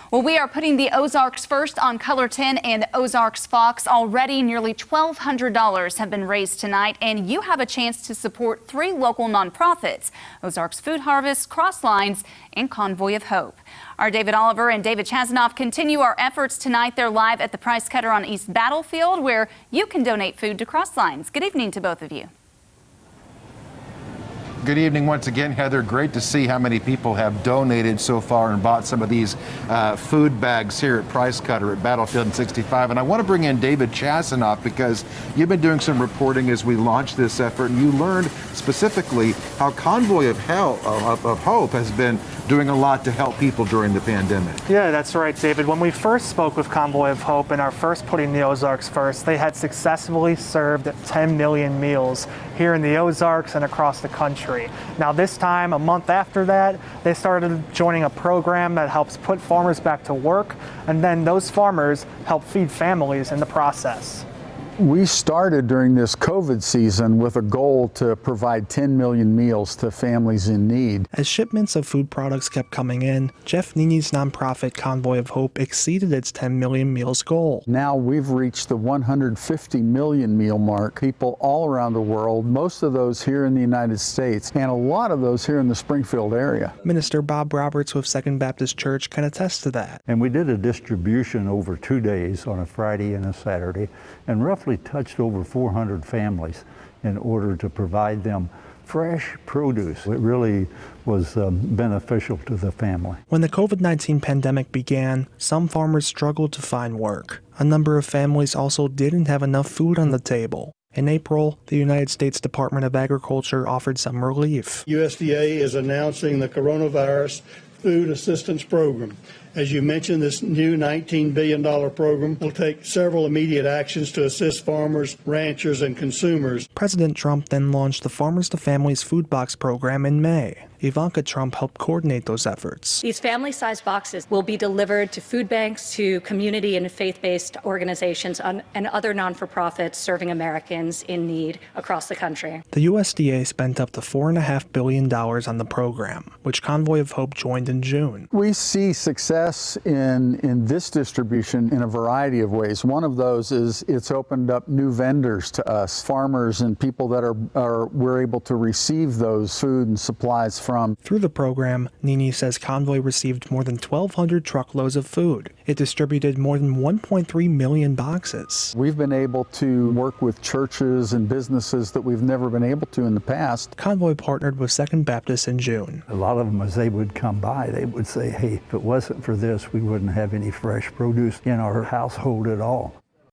Well, we are putting the Ozarks first on Color 10 and Ozarks Fox. Already nearly $1,200 have been raised tonight, and you have a chance to support 3 local nonprofits: Ozarks Food Harvest, Crosslines, and Convoy of Hope. Our David Oliver and David Chasanoff continue our efforts tonight. They're live at the Price Cutter on East Battlefield, where you can donate food to Crosslines. Good evening to both of you. Good evening once again, Heather. Great to see how many people have donated so far and bought some of these food bags here at Price Cutter at Battlefield and 65. And I want to bring in David Chasanoff because you've been doing some reporting as we launched this effort, and you learned specifically how Convoy of Hope has been doing a lot to help people during the pandemic. Yeah, that's right, David. When we first spoke with Convoy of Hope and our first Putting the Ozarks First, they had successfully served 10 million meals here in the Ozarks and across the country. Now this time, a month after that, they started joining a program that helps put farmers back to work, and then those farmers help feed families in the process. We started during this COVID season with a goal to provide 10 million meals to families in need. As shipments of food products kept coming in, Jeff Nini's nonprofit Convoy of Hope exceeded its 10 million meals goal. Now we've reached the 150 million meal mark. People all around the world, most of those here in the United States, and a lot of those here in the Springfield area. Minister Bob Roberts with Second Baptist Church can attest to that. And we did a distribution over 2 days on a Friday and a Saturday, and roughly touched over 400 families in order to provide them fresh produce. It really was beneficial to the family. When the COVID-19 pandemic began, some farmers struggled to find work. A number of families also didn't have enough food on the table. In April, the United States Department of Agriculture offered some relief. USDA is announcing the Coronavirus Food Assistance Program. As you mentioned, this new $19 billion program will take several immediate actions to assist farmers, ranchers, and consumers. President Trump then launched the Farmers to Families Food Box program in May. Ivanka Trump helped coordinate those efforts. These family-sized boxes will be delivered to food banks, to community and faith-based organizations, and other non-for-profits serving Americans in need across the country. The USDA spent up to $4.5 billion on the program, which Convoy of Hope joined in June. We see success in this distribution in a variety of ways. One of those is it's opened up new vendors to us, farmers and people that we're able to receive those food and supplies from. Through the program, Nini says Convoy received more than 1,200 truckloads of food. It distributed more than 1.3 million boxes. We've been able to work with churches and businesses that we've never been able to in the past. Convoy partnered with Second Baptist in June. A lot of them, as they would come by, they would say, hey, if it wasn't for this, we wouldn't have any fresh produce in our household at all.